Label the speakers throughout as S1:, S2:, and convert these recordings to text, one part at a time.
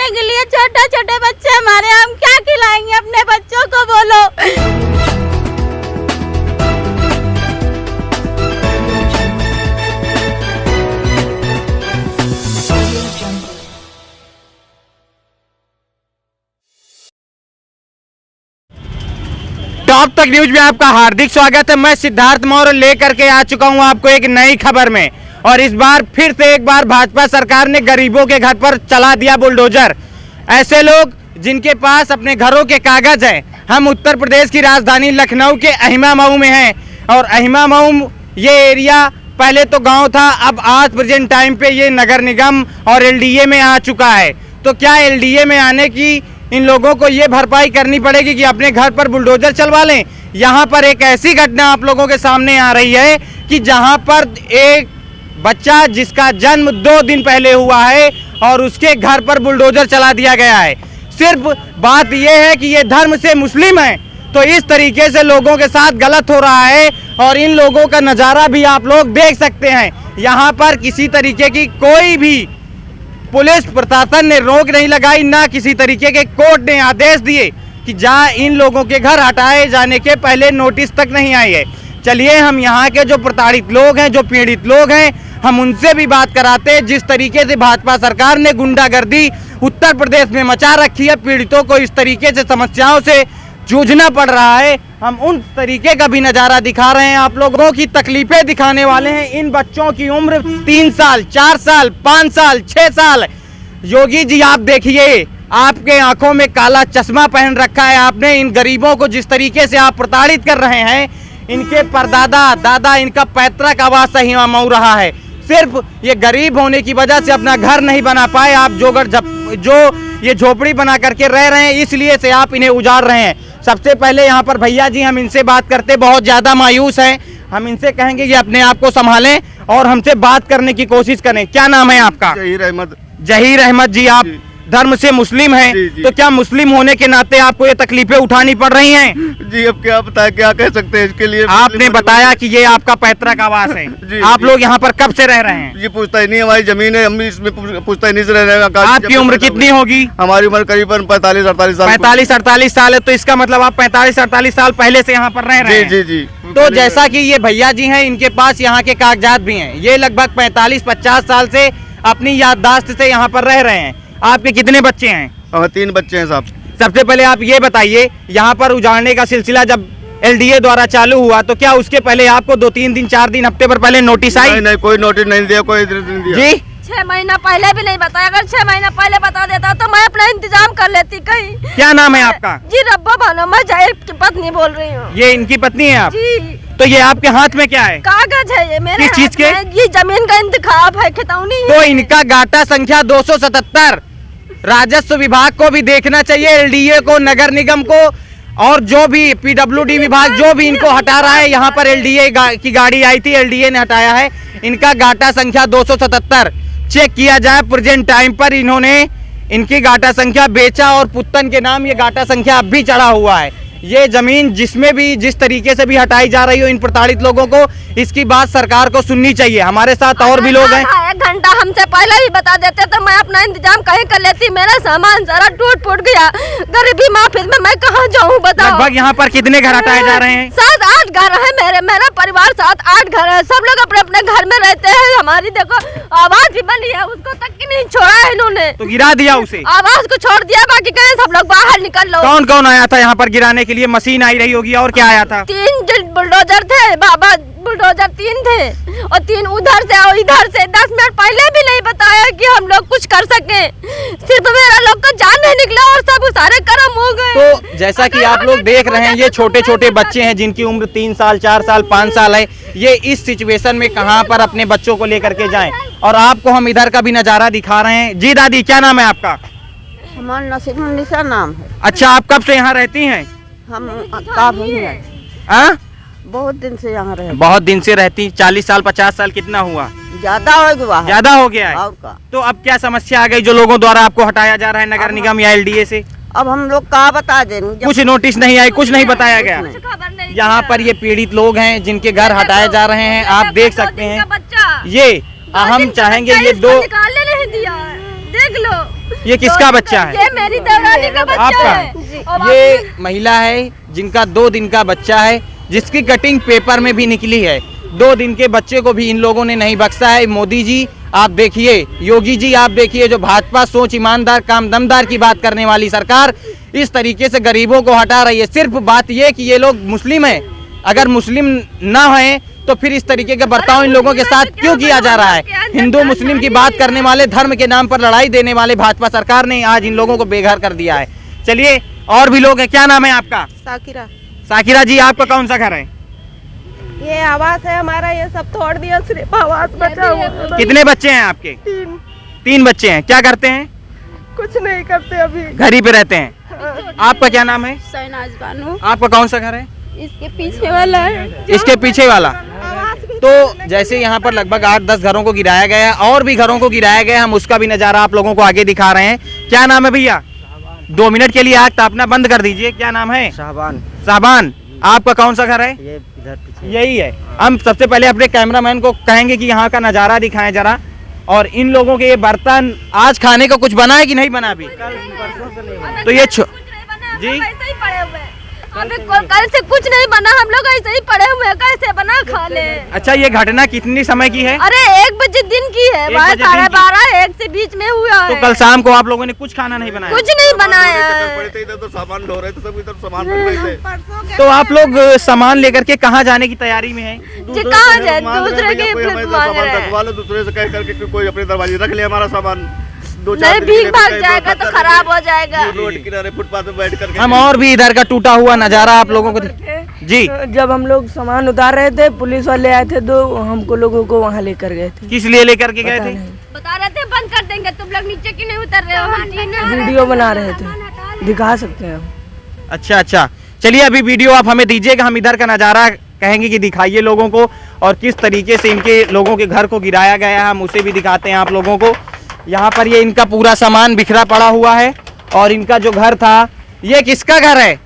S1: खाने के लिए छोटे छोटे बच्चे हमारे, हम क्या खिलाएंगे अपने बच्चों को बोलो।
S2: टॉप तक न्यूज में आपका हार्दिक स्वागत है। मैं सिद्धार्थ मौर्य लेकर के आ चुका हूं आपको एक नई खबर में, और इस बार फिर से एक बार भाजपा सरकार ने गरीबों के घर पर चला दिया बुलडोजर। ऐसे लोग जिनके पास अपने घरों के कागज हैं। हम उत्तर प्रदेश की राजधानी लखनऊ के अहिमा मऊ में हैं, और अहिमा मऊ ये एरिया पहले तो गांव था, अब आज प्रेजेंट टाइम पे ये नगर निगम और एलडीए में आ चुका है। तो क्या एलडीए में आने की इन लोगों को ये भरपाई करनी पड़ेगी कि अपने घर पर बुलडोजर चलवा लें? यहाँ पर एक ऐसी घटना आप लोगों के सामने आ रही है कि जहाँ पर एक बच्चा जिसका जन्म 2 दिन पहले हुआ है और उसके घर पर बुलडोजर चला दिया गया है। सिर्फ बात यह है कि ये धर्म से मुस्लिम है, तो इस तरीके से लोगों के साथ गलत हो रहा है। और इन लोगों का नज़ारा भी आप लोग देख सकते हैं। यहाँ पर किसी तरीके की कोई भी पुलिस प्रशासन ने रोक नहीं लगाई, ना किसी तरीके के कोर्ट ने आदेश दिए कि जहाँ इन लोगों के घर हटाए जाने के पहले नोटिस तक नहीं आई है। चलिए हम यहाँ के जो प्रताड़ित लोग हैं, जो पीड़ित लोग हैं, हम उनसे भी बात कराते हैं। जिस तरीके से भाजपा सरकार ने गुंडागर्दी उत्तर प्रदेश में मचा रखी है, पीड़ितों को इस तरीके से समस्याओं से जूझना पड़ रहा है, हम उन तरीके का भी नज़ारा दिखा रहे हैं। आप लोगों की तकलीफें दिखाने वाले हैं। इन बच्चों की उम्र 3 साल, 4 साल, 5 साल, 6 साल। योगी जी आप देखिए, आपके आंखों में काला चश्मा पहन रखा है आपने। इन गरीबों को जिस तरीके से आप प्रताड़ित कर रहे हैं, इनके परदादा दादा इनका पैतृक आवास सही मऊ रहा है। सिर्फ ये गरीब होने की वजह से अपना घर नहीं बना पाए। आप जो ये झोपड़ी बना करके रह रहे हैं, इसलिए से आप इन्हें उजाड़ रहे हैं। सबसे पहले यहाँ पर भैया जी, हम इनसे बात करते, बहुत ज़्यादा मायूस हैं। हम इनसे कहेंगे कि अपने आप को संभालें और हमसे बात करने की कोशिश करें। क्या नाम है आपका? जहीर अहमद जी, आप धर्म से मुस्लिम हैं, तो क्या मुस्लिम होने के नाते आपको ये तकलीफें उठानी पड़ रही हैं?
S3: जी अब क्या बताया, क्या कह सकते हैं इसके लिए।
S2: आपने बताया कि ये आपका पैतृक आवास है। आप लोग यहाँ पर कब से रह रहे हैं?
S3: ये पूछता ही नहीं, हमारी जमीन है, हम भी इसमें पूछता ही नहीं से रह रहे हैं।
S2: आपकी उम्र कितनी होगी?
S3: हमारी उम्र करीबन 45-48 साल।
S2: 45-48 साल है, तो इसका मतलब आप 45-48 साल पहले से यहाँ पर रह रहे हैं।
S3: जी जी।
S2: तो जैसा कि ये भैया जी हैं, इनके पास यहाँ के कागजात भी हैं। ये लगभग 45-50 साल से अपनी याददाश्त से यहाँ पर रह रहे हैं। आपके कितने बच्चे हैं?
S3: 3 बच्चे हैं साहब।
S2: सबसे पहले आप ये बताइए, यहाँ पर उजाड़ने का सिलसिला जब एलडीए द्वारा चालू हुआ, तो क्या उसके पहले आपको 2-3 दिन, 4 दिन, हफ्ते भर पहले नोटिस आई?
S3: नहीं, कोई नोटिस नहीं दिया, कोई नहीं दिया
S2: जी।
S1: 6 महीना पहले भी नहीं बताया। अगर 6 महीना पहले बता देता तो मैं अपना इंतजाम कर लेती कहीं।
S2: क्या नाम है आपका?
S1: जी रब्बा भानो, मैं जहीर की पत्नी बोल रही हूँ।
S2: ये इनकी पत्नी है आप?
S1: जी।
S2: तो ये आपके हाथ में क्या है?
S1: कागज है ये मेरे।
S2: किस चीज के?
S1: ये जमीन का इंतखाब है, खितौनी है।
S2: तो इनका गाटा संख्या 277 राजस्व विभाग को भी देखना चाहिए, एलडीए को, नगर निगम को, और जो भी पीडब्ल्यूडी विभाग जो भी इनको हटा रहा है। यहाँ पर एलडीए की गाड़ी आई थी, एलडीए ने हटाया है। इनका गाटा संख्या 277 चेक किया जाए। प्रेजेंट टाइम पर इन्होंने इनकी गाटा संख्या बेचा और पुत्तन के नाम ये गाटा संख्या अब भी चढ़ा हुआ है। ये जमीन जिसमें भी जिस तरीके से भी हटाई जा रही हो इन प्रताड़ित लोगों को, इसकी बात सरकार को सुननी चाहिए। हमारे साथ और भी लोग हैं।
S1: 1 घंटा हमसे पहले भी बता देते तो मैं अपना इंतजाम कहीं कर लेती। मेरा सामान सारा टूट फूट गया, गरीबी माफी में मैं कहाँ जाऊँ बताओ।
S2: लगभग यहाँ पर कितने घर हटाए जा रहे हैं?
S1: 7-8 घर है। मेरा परिवार 7-8 घर है। सब लोग अपने अपने घर में रहते हैं। हमारी देखो आवाज भी बनी है, उसको तक की नहीं छोड़ा है इन्होंने।
S2: तो गिरा दिया उसे?
S1: आवाज को छोड़ दिया, बाकी कहे सब लोग बाहर निकल लो।
S2: कौन कौन आया था यहाँ पर गिराने के लिए? मशीन आई रही होगी, और क्या आया था?
S1: 3 बुलडोजर थे बाबा, बुलडोजर 3 थे, और 3 उधर से और इधर से। 10 मिनट पहले भी नहीं बताया कि हम लोग कुछ कर सके। सिर्फ मेरा लोग का जान नहीं निकला और सब सारे कर्म हो गए।
S2: तो जैसा कि आप लोग देख रहे हैं, ये छोटे छोटे बच्चे हैं जिनकी उम्र 3 साल, 4 साल, 5 साल है। ये इस सिचुएशन में कहाँ पर अपने बच्चों को लेकर के जाएं? और आपको हम इधर का भी नजारा दिखा रहे हैं। जी दादी, क्या नाम है आपका?
S4: हमारा नसीमुन्निसा नाम है।
S2: अच्छा, आप कब से यहाँ रहती हैं?
S4: हम काफी हैं, बहुत दिन से यहाँ रहे।
S2: बहुत दिन से रहती। 40 साल, 50 साल कितना हुआ?
S4: ज्यादा हो गया है।
S2: ज्यादा हो गया है।
S4: और का?
S2: तो अब क्या समस्या आ गई जो लोगों द्वारा आपको हटाया जा रहा है नगर निगम या एलडीए से?
S4: अब हम लोग कहाँ बता दें?
S2: कुछ नोटिस नहीं आई, कुछ नहीं बताया गया। यहाँ पर ये पीड़ित लोग हैं जिनके घर हटाए जा रहे हैं, आप देख सकते हैं। ये हम चाहेंगे ये 2
S1: निकालने नहीं दिया, देख लो।
S2: ये किसका बच्चा है?
S1: ये मेरी देवरानी का बच्चा
S2: आपका?
S1: है। और
S2: ये महिला है जिनका 2 दिन का बच्चा है, जिसकी कटिंग पेपर में भी निकली है। 2 दिन के बच्चे को भी इन लोगों ने नहीं बख्शा है। मोदी जी आप देखिए, योगी जी आप देखिए, जो भाजपा सोच ईमानदार काम दमदार की बात करने वाली सरकार इस तरीके से गरीबों को हटा रही है। सिर्फ बात ये कि ये लोग मुस्लिम हैं, अगर मुस्लिम ना हैं तो फिर इस तरीके का बर्ताव इन लोगों के साथ क्यों किया जा रहा है? हिंदू मुस्लिम की बात करने वाले, धर्म के नाम पर लड़ाई देने वाले भाजपा सरकार ने आज इन लोगों को बेघर कर दिया है। चलिए और भी लोग हैं। क्या नाम है आपका?
S4: साकिरा।
S2: साकिरा जी, आपका कौन सा घर है?
S4: ये आवास है हमारा, ये सब तोड़ दिया, सिर्फ आवास बचा हुआ है।
S2: कितने बच्चे हैं आपके? 3 बच्चे हैं। क्या करते हैं?
S4: कुछ नहीं करते अभी,
S2: घर ही पे रहते हैं। आपका क्या नाम है?
S4: शहनाज बानू।
S2: आपका कौन सा घर है?
S4: इसके पीछे वाला है।
S2: इसके पीछे वाला। तो जैसे यहाँ पर लगभग 8-10 घरों को गिराया गया है, और भी घरों को गिराया गया है। हम उसका भी नजारा आप लोगों को आगे दिखा रहे हैं। क्या नाम है भैया? 2 मिनट के लिए आग अपना बंद कर दीजिए। क्या नाम है?
S5: शाहबान।
S2: साहबान, आपका कौन सा घर है?
S5: ये इधर पीछे।
S2: यही है। हम सबसे पहले अपने कैमरामैन को कहेंगे कि यहाँ का नजारा दिखाएं जरा, और इन लोगों के ये बर्तन आज खाने को कुछ बना है कि नहीं बना अभी? तो ये जी
S1: ऐसे ही पड़े हुए हैं। अभी कल से कुछ नहीं बना, हम लोग ऐसे ही पड़े हुए हैं, कैसे बना खा ले।
S2: अच्छा, ये घटना कितनी समय की है?
S1: अरे 1 बजे दिन की है,
S2: 1 बजे दिन की।
S1: 12:30 1 से बीच में हुआ है।
S2: तो कल शाम को आप लोगों ने कुछ खाना नहीं बनाया?
S1: कुछ नहीं बनाया
S3: पड़े थे इधर, तो सामान ढो रहे थे, सब इधर सामान बन रहे थे।
S2: तो आप लोग सामान लेकर के कहाँ जाने की तैयारी में हैं?
S1: जी कहाँ जाए,
S3: मांग रहे
S1: दूसरे
S3: हैं
S1: के
S3: भैया, कोई हमें
S1: मांग
S3: सामान
S1: रहे हैं।
S3: रखवा लो दूसरे से कह करके कि कोई अपने दरवाजे रख ले हमारा सामान। 2-4
S1: नहीं
S3: दिन के लिए
S1: भीख भाग
S3: कहीं
S1: जाएगा तो
S3: बात
S1: खराब हो जाएगा।
S3: रोड किनारे फुटपाथ पे बैठ करके।
S2: हम और भी इधर का टूटा हुआ नजारा आप लोगों को जी।
S6: जब हम लोग सामान उतार रहे थे, पुलिस वाले आए थे, तो हमको लोगों को वहाँ लेकर गए थे।
S2: किस लिए लेकर के गए थे?
S1: बता रहे थे बंद कर देंगे, तुम लोग नीचे क्यों नहीं उतर रहे हो?
S6: वीडियो बना रहे थे, दिखा सकते हैं हम।
S2: अच्छा अच्छा, चलिए अभी वीडियो आप हमें दीजिएगा, हम इधर का नज़ारा कहेंगे कि दिखाइए लोगों को, और किस तरीके से इनके लोगों के घर को गिराया गया है हम उसे भी दिखाते हैं आप लोगों को। यहाँ पर ये इनका पूरा सामान बिखरा पड़ा हुआ है, और इनका जो घर था, ये किसका घर है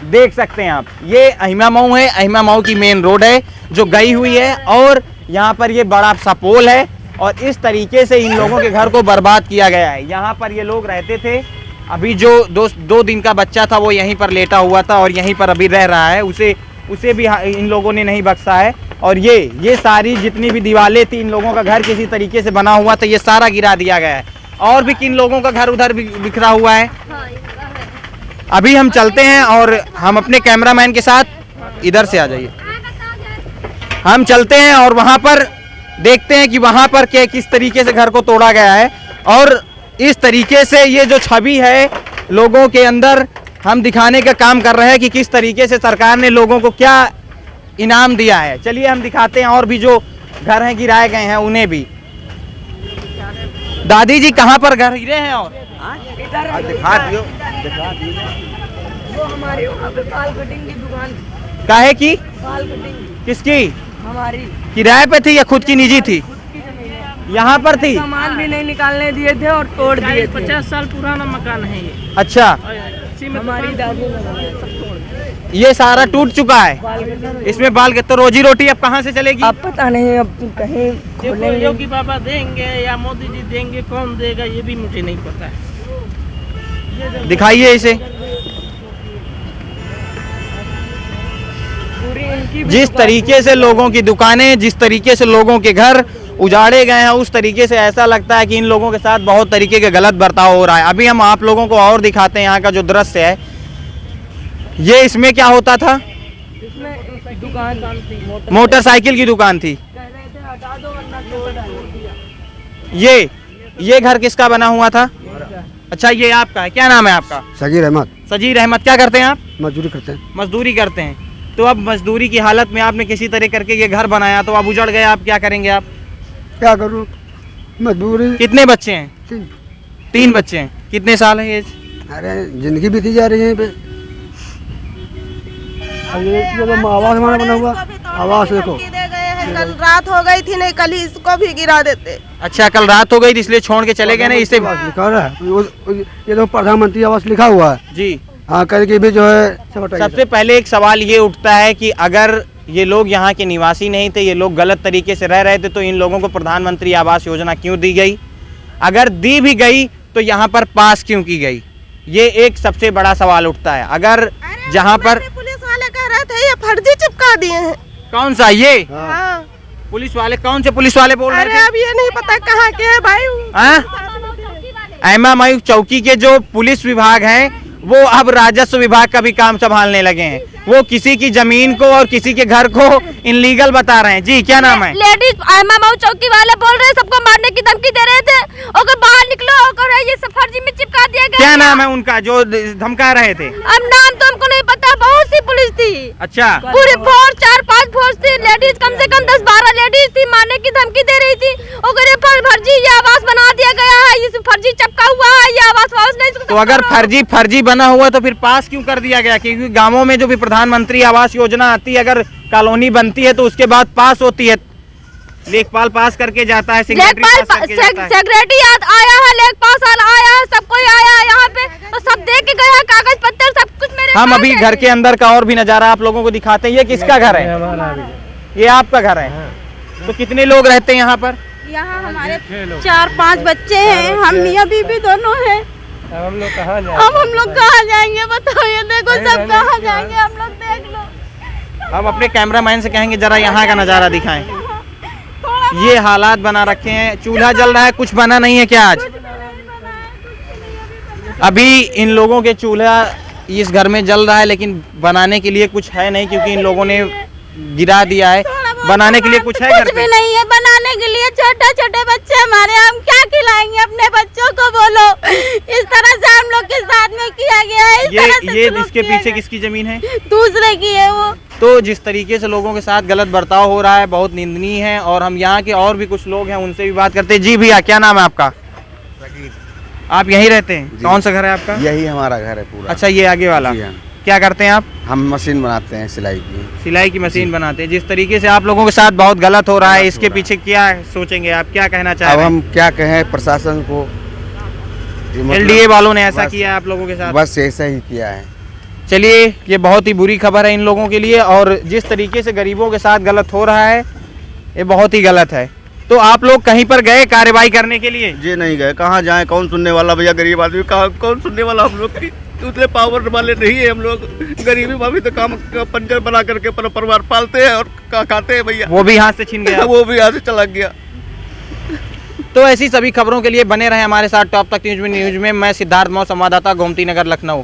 S2: देख सकते हैं आप। ये अहिमा मऊ है, अहिमा मऊ की मेन रोड है जो गई हुई है, और यहाँ पर ये बड़ा सा पोल है, और इस तरीके से इन लोगों के घर को बर्बाद किया गया है। यहाँ पर ये लोग रहते थे। अभी जो 2 दिन का बच्चा था वो यहीं पर लेटा हुआ था और यहीं पर अभी रह रहा है, उसे भी इन लोगों ने नहीं बख्शा है। और ये सारी जितनी भी दीवारें थी, इन लोगों का घर किसी तरीके से बना हुआ था, ये सारा गिरा दिया गया है। और भी किन लोगों का घर उधर भी बिखरा हुआ है। अभी हम चलते हैं और हम अपने कैमरामैन के साथ, इधर से आ जाइए, हम चलते हैं और वहाँ पर देखते हैं कि वहाँ पर क्या किस तरीके से घर को तोड़ा गया है। और इस तरीके से ये जो छवि है लोगों के अंदर, हम दिखाने का काम कर रहे हैं कि किस तरीके से सरकार ने लोगों को क्या इनाम दिया है। चलिए हम दिखाते हैं और भी जो घर हैं गिराए गए हैं उन्हें भी। दादी जी कहाँ पर घर गिरे हैं? और
S3: दिखा दियो।
S6: वो हमारी वहाँ पे बाल कटिंग की दुकान,
S2: काहे की?
S6: बाल कटिंग
S2: किसकी?
S6: हमारी
S2: किराए पे थी या खुद की निजी थी? यहाँ पर थी।
S6: सामान भी नहीं निकालने दिए थे और तोड़ दिए थे।
S5: 50 साल पुराना मकान है ये।
S2: अच्छा,
S6: हमारी दादी ने बनाया।
S2: ये सारा टूट चुका है, इसमें बाल के तो रोजी रोटी अब कहाँ से चलेगी?
S6: अब पता नहीं, अब कहीं खोलेंगे।
S5: योगी बाबा देंगे या मोदी जी देंगे, कौन देगा ये भी मुझे नहीं पता है।
S2: दिखाइए इसे।
S6: पूरी इनकी भी
S2: जिस तरीके से लोगों की दुकानें, जिस तरीके से लोगों के घर उजाड़े गए हैं, उस तरीके से ऐसा लगता है कि इन लोगों के साथ बहुत तरीके के गलत बर्ताव हो रहा है। अभी हम आप लोगों को और दिखाते हैं यहाँ का जो दृश्य है। ये इसमें क्या होता था?
S6: इसमें दुकान थी,
S2: मोटरसाइकिल की दुकान थी।
S6: कह रहे थे हटा दो वरना तोड़ दिया।
S2: ये घर किसका बना हुआ था? अच्छा, ये आपका है। क्या नाम है आपका?
S7: सगीर अहमद।
S2: सजीर अहमद। क्या करते हैं आप?
S7: मजदूरी करते हैं।
S2: मजदूरी करते हैं। तो अब मजदूरी की हालत में आपने किसी तरह करके ये घर बनाया, तो अब उजड़ गया, आप क्या करेंगे? आप
S7: क्या करूँ, मजदूरी।
S2: कितने बच्चे हैं? 3 बच्चे हैं। कितने साल है एज?
S7: अरे जिंदगी बीती जा रही है पे। अब ये तो आवास हमारा बना हुआ, आवास देखो।
S4: कल रात हो गई थी, नहीं कल ही इसको भी गिरा देते।
S2: अच्छा, कल रात हो गई थी इसलिए छोड़ के चले गए ना इसे?
S7: आवास लिखा रहा है, ये तो प्रधानमंत्री आवास लिखा हुआ है।
S2: जी
S7: हाँ, करके भी जो है सब हटाइए।
S2: सबसे पहले एक सवाल ये उठता है कि अगर ये लोग यहाँ के निवासी नहीं थे, ये लोग गलत तरीके से रह रहे थे, तो इन लोगों को प्रधानमंत्री आवास योजना क्यों दी गई? अगर दी भी गई तो यहाँ पर पास क्यों की गई, ये एक सबसे बड़ा सवाल उठता है। अगर जहाँ पर
S4: पुलिस वाले कह रहे थे ये फर्जी चिपका दिए हैं।
S2: कौन सा ये
S4: हाँ।
S2: पुलिस वाले, कौन से पुलिस वाले बोल रहे
S4: अरे
S2: थे?
S4: अब ये नहीं पता कहाँ के है भाई।
S2: एमा मायूक चौकी के जो पुलिस विभाग हैं वो अब राजस्व विभाग का भी काम संभालने लगे हैं। वो किसी की जमीन को और किसी के घर को इनलीगल बता रहे हैं। जी क्या नाम है?
S1: लेडीज एमा मायूक चौकी वाले बोल रहे हैं सबको मारने की धमकी दे रहे थे, और बाहर निकलो और ये सब फर्जी में चिपका दिया गया।
S2: क्या नाम है उनका जो धमका रहे थे?
S1: अब नाम तो हमको नहीं पता, बहुत सी पुलिस थी।
S2: अच्छा,
S1: पूरी फोर्स 4-5 फोर्स थी, लेडीज कम से कम 10-12 लेडीज थी, मारने की धमकी दे रही थी। और ये फर्जी ये आवास बना दिया गया है, ये फर्जी चिपका हुआ है, ये आवास वास नहीं।
S2: तो अगर फर्जी बना हुआ तो फिर पास क्यों कर दिया गया? क्योंकि गांवों में जो भी प्रधानमंत्री आवास योजना आती है, अगर कॉलोनी बनती है तो उसके बाद पास होती है, लेखपाल पास करके जाता है, सेक्रेटरी पास करके जाता है।
S1: सेक्रेटरी आया है, लेखपाल आया है, सब कोई आया है यहाँ पे, तो सब देख के गया, कागज पत्तर सब कुछ मेरे
S2: हम
S1: पास
S2: अभी
S1: है।
S2: घर के अंदर का और भी नजारा आप लोगों को दिखाते हैं। ये किसका घर है? ये आपका घर है। तो कितने लोग रहते हैं यहाँ पर?
S4: यहाँ हमारे 4-5 बच्चे हैं, हम मियाँ बीबी दोनों हैं।
S6: अब हम लोग कहाँ जाए?
S4: अब हम लोग कहाँ जाएंगे बताओ? ये देखो सब कहाँ जाएंगे, हम लोग देख लो।
S2: हम अपने कैमरामैन से कहेंगे जरा यहाँ का नजारा दिखाएं। ये हालात बना रखे हैं, चूल्हा जल रहा है, कुछ बना नहीं है क्या आज? अभी इन लोगों के चूल्हा इस घर में जल रहा है, लेकिन बनाने के लिए कुछ है नहीं, क्योंकि इन लोगों ने गिरा दिया है। बनाने के लिए कुछ है घर
S4: कुछ
S2: पे?
S4: भी नहीं है बनाने के लिए। छोटे बच्चे हमारे, हम क्या खिलाएंगे अपने बच्चों को बोलो? इस तरह से हम लोग के साथ में किया गया है। इस तरह से
S2: ये
S4: सलूक
S2: इसके
S4: किया
S2: पीछे
S4: गया।
S2: किसकी जमीन है?
S4: दूसरे की है वो।
S2: तो जिस तरीके से लोगों के साथ गलत बर्ताव हो रहा है बहुत निंदनीय है। और हम यहाँ के और भी कुछ लोग हैं, उनसे भी बात करते हैं। जी भैया, क्या नाम है आपका? आप यहीं रहते हैं? कौन सा घर है आपका?
S8: यही हमारा घर है पूरा।
S2: अच्छा, ये आगे वाला।
S8: जी हाँ।
S2: क्या करते हैं आप?
S8: हम मशीन बनाते हैं सिलाई की।
S2: सिलाई की मशीन बनाते हैं। जिस तरीके से आप लोगों के साथ बहुत गलत हो रहा है, इसके पीछे क्या सोचेंगे आप, क्या कहना चाह
S8: अब
S2: रहे हैं?
S8: हम क्या कहें प्रशासन को? ये मतलब
S2: एलडीए वालों ने ऐसा
S8: बस-
S2: किया है आप लोगों के साथ?
S8: बस ऐसा ही किया है।
S2: चलिए, ये बहुत ही बुरी खबर है इन लोगों के लिए, और जिस तरीके से गरीबों के साथ गलत हो रहा है ये बहुत ही गलत है। तो आप लोग कहीं पर गए कार्रवाई करने के लिए?
S3: जी नहीं गए, कहाँ जाए, कौन सुनने वाला भैया, गरीब आदमी कहाँ कौन सुनने वाला? हम लोग की उतने पावर वाले नहीं है, हम लोग गरीबी में भी तो काम पंजर बना करके अपना परिवार पालते हैं और खाते हैं भैया।
S2: वो भी हाथ से छीन गया।
S3: वो भी यहाँ से चला गया।
S2: तो ऐसी सभी खबरों के लिए बने रहे हमारे साथ टॉप तक न्यूज में। मैं सिद्धार्थ मौ, संवाददाता, गोमती नगर, लखनऊ।